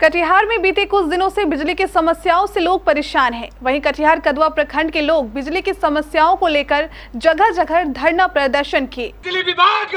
कटिहार में बीते कुछ दिनों से बिजली की समस्याओं से लोग परेशान हैं। वहीं कटिहार कदवा प्रखंड के लोग बिजली की समस्याओं को लेकर जगह जगह धरना प्रदर्शन किए। बिजली विभाग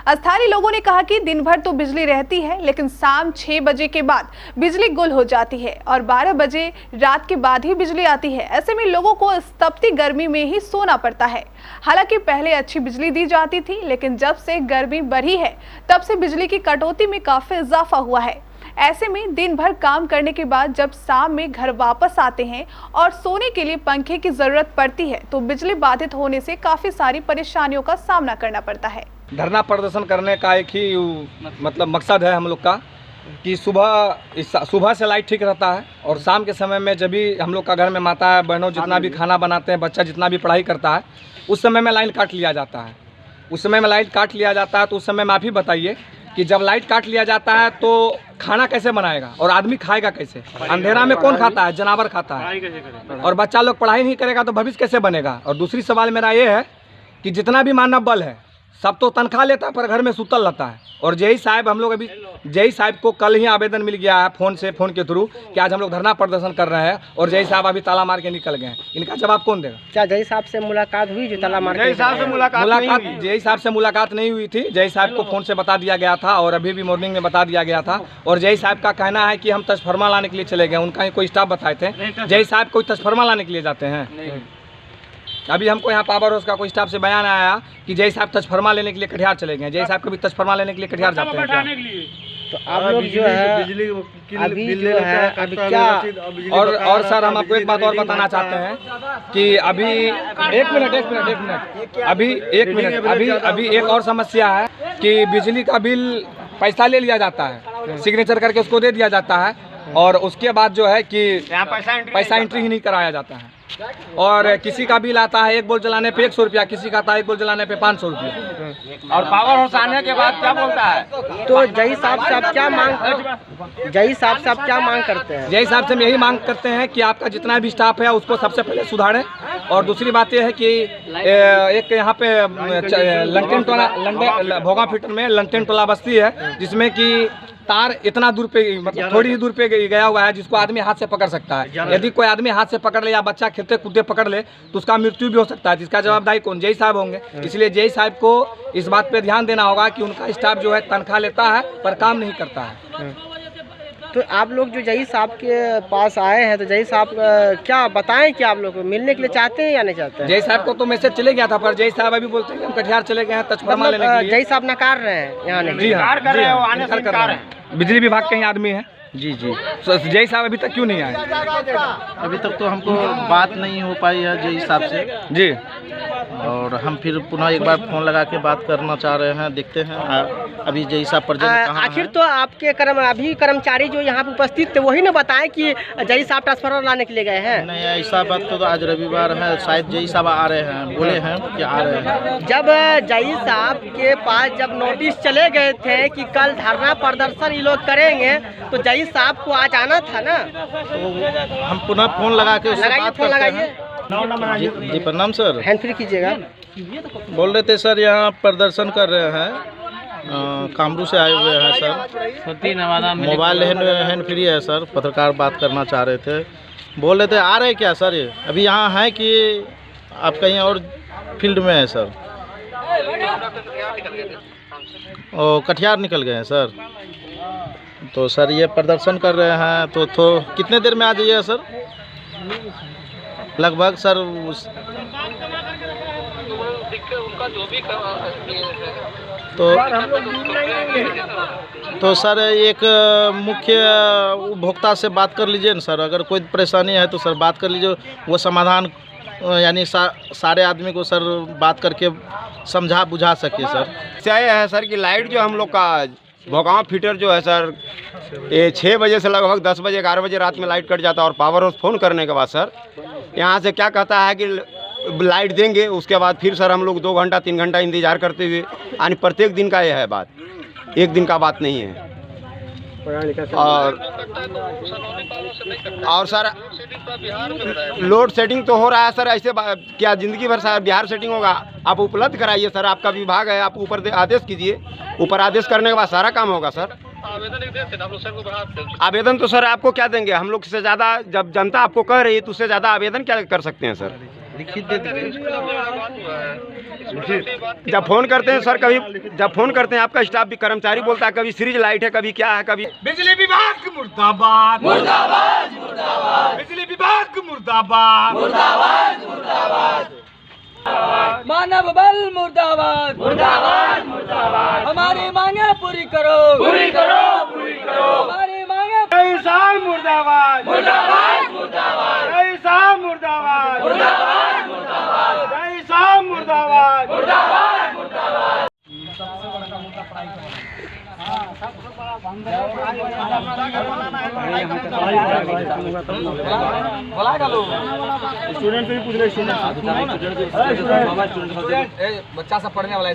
स्थानीय लोगों ने कहा कि दिन भर तो बिजली रहती है, लेकिन शाम 6 बजे के बाद बिजली गुल हो जाती है और 12 बजे रात के बाद ही बिजली आती है। ऐसे में लोगों को इस तपती गर्मी में ही सोना पड़ता है। हालांकि पहले अच्छी बिजली दी जाती थी, लेकिन जब से गर्मी बढ़ी है तब से बिजली की कटौती में काफी इजाफा हुआ है। ऐसे में दिन भर काम करने के बाद जब शाम में घर वापस आते हैं और सोने के लिए पंखे की जरूरत पड़ती है तो बिजली बाधित होने से काफी सारी परेशानियों का सामना करना पड़ता है। धरना प्रदर्शन करने का एक ही मतलब मकसद है हम लोग का कि सुबह से लाइट ठीक रहता है और शाम के समय में जब भी हम लोग का घर में माता है बहनों जितना भी खाना बनाते हैं, बच्चा जितना भी पढ़ाई करता है, उस समय में लाइन काट लिया जाता है। उस समय में लाइट काट लिया जाता है तो उस समय में आप ही बताइए कि जब लाइट काट लिया जाता है तो खाना कैसे बनाएगा और आदमी खाएगा कैसे? अंधेरा में कौन खाता है? जानवर खाता है। और बच्चा लोग पढ़ाई नहीं करेगा तो भविष्य कैसे बनेगा? और दूसरी सवाल मेरा ये है कि जितना भी मानव बल है सब तो तनख्वाह लेता है पर घर में सुतल रहता है। और जेई साहब हम लोग अभी जेई साहब को कल ही आवेदन मिल गया है फोन के थ्रू कि आज हम लोग धरना प्रदर्शन कर रहे हैं और जेई साहब अभी ताला मार के निकल गए हैं। इनका जवाब कौन देगा? क्या जेई साहब से मुलाकात हुई जो ताला मार के? जेई साहब से मुलाकात नहीं हुई थी। जेई साहब को फोन से बता दिया गया था और अभी भी मॉर्निंग में बता दिया गया था। और जेई साहब का कहना है कि हम ट्रांसफार्मर लाने के लिए चले गए। उनका ही कोई स्टाफ बताए थे। जेई साहब कोई ट्रांसफार्मर लाने के लिए जाते हैं? अभी हमको यहाँ पावर हाउस का कोई स्टाफ से बयान आया कि जय साहब ट्रांसफार्मर लेने के लिए कटिहार चले गए। जय साहब कभी ट्रांसफार्मर लेने के लिए कटिहार जाते हैं क्या? तो आप लोग जो है अभी जो है अभी क्या और सर हम आपको एक बात और बताना चाहते हैं कि अभी एक मिनट अभी एक और समस्या है कि बिजली का बिल पैसा ले लिया जाता है, सिग्नेचर करके उसको दे दिया जाता है और उसके बाद जो है कि पैसा एंट्री ही नहीं कराया जाता है। और किसी का बिल आता है 1 बल्ब जलाने पे 100 रुपया, किसी का आता है 1 बल्ब जलाने पे 500 रुपया। और पावर हाउस आने के बाद क्या बोलता है? तो जय साहब से आप क्या मांग करते हैं? जय साहब से हम यही मांग करते हैं कि आपका जितना भी स्टाफ है उसको सबसे पहले सुधारें। और दूसरी बात यह है कि एक यहाँ पे लंटेन टोला भोगा फीटर में लंटेन टोला बस्ती है जिसमें कि तार इतना दूर पे मतलब थोड़ी ही दूर पे गया हुआ है जिसको आदमी हाथ से पकड़ सकता है। यदि कोई आदमी हाथ से पकड़ ले या बच्चा खेलते कूदते पकड़ ले तो उसका मृत्यु भी हो सकता है, जिसका जवाबदारी कौन? जेई साहब होंगे। इसलिए जेई साहब को इस बात पे ध्यान देना होगा कि उनका स्टाफ जो है तनख्वाह लेता है पर काम नहीं करता है। तो आप लोग जो जय साहब के पास आए हैं तो जय साहब क्या बताएं कि आप लोग को मिलने के लिए चाहते हैं या नहीं चाहते हैं? जय साहब को तो मैसेज चले गया था पर जय साहब अभी बोलते हैं कि हम कटिहार चले गए हैं ट्रांसफार्मर लेने के लिए। जय साहब नकार रहे हैं यहाँ जी हाँ, बिजली विभाग के ही आदमी है। जी जय साहब अभी तक क्यों नहीं आए? अभी तक तो हमको बात नहीं हो पाई है जय साहब से जी। और हम फिर पुनः एक बार फोन लगा के बात करना चाह रहे हैं, देखते हैं अभी जय साहब प्रेजेंट कहाँ आखिर तो आपके कर्मचारी जो यहाँ पे उपस्थित थे वही ना बताएं कि जय साहब ट्रांसफार्मर लाने के लिए गए हैं। नहीं, ऐसा बात तो आज रविवार है, शायद जय साहब आ रहे हैं, बोले हैं कि आ रहे हैं। जब जय साहब के पास जब नोटिस चले गए थे कि कल धरना प्रदर्शन ये लोग करेंगे तो जय साहब को आज आना था ना। तो हम पुनः फोन लगा के उससे बात करते हैं। जी प्रणाम सर। हैंड फ्री कीजिएगा। बोल रहे थे सर यहाँ प्रदर्शन कर रहे हैं, कामरू से आए हुए हैं सर। मोबाइल हैंड फ्री है सर। पत्रकार बात करना चाह रहे थे, बोल रहे थे आ रहे क्या सर? ये अभी यहाँ है कि आप कहीं और फील्ड में है सर? ओ कटिहार निकल गए हैं सर। तो सर ये प्रदर्शन कर रहे हैं तो कितने देर में आ जाइएगा सर? लगभग सर तो सर एक मुख्य उपभोक्ता से बात कर लीजिए ना सर। अगर कोई परेशानी है तो सर बात कर लीजिए, वो समाधान यानी सारे आदमी को सर बात करके समझा बुझा सके सर। क्या है सर कि लाइट जो हम लोग का भोगांव फीटर जो है सर ये 6 बजे से लगभग 10 बजे 11 बजे रात में लाइट कट जाता है। और पावर हाउस फ़ोन करने के बाद सर यहाँ से क्या कहता है कि लाइट देंगे, उसके बाद फिर सर हम लोग 2 घंटा 3 घंटा इंतज़ार करते हुए, यानी प्रत्येक दिन का यह है बात, एक दिन का बात नहीं है। और सर लोड सेटिंग तो हो रहा है सर, ऐसे क्या ज़िंदगी भर सर बिहार सेटिंग होगा? आप उपलब्ध कराइए सर, आपका विभाग है, आप ऊपर आदेश कीजिए, ऊपर आदेश करने के बाद सारा काम होगा सर। आवेदन तो सर आपको क्या देंगे, हम लोग से ज़्यादा जब जनता आपको कह रही है तो उससे ज़्यादा आवेदन क्या कर सकते हैं सर? जब फ़ोन करते हैं सर, कभी जब फ़ोन करते हैं आपका स्टाफ भी कर्मचारी बोलता है कभी सीरीज लाइट है, कभी क्या है, कभी बिजली विभाग मुर्दाबाद मुर्दाबाद मुर्दाबाद, बिजली विभाग मुर्दाबाद मुर्दाबाद मुर्दाबाद, मानव बल मुर्दाबाद मुर्दाबाद मुर्दाबाद, हमारी मांगे पूरी करो पूरी करो पूरी करो, हमारी मांगे किसान मुर्दाबाद मुर्दाबाद मुर्दाबाद, किसान मुर्दाबाद मुर्दाबाद मुर्दाबाद, किसान मुर्दाबाद मुर्दाबाद मुर्दाबाद। बच्चा सब पढ़ने वाला है।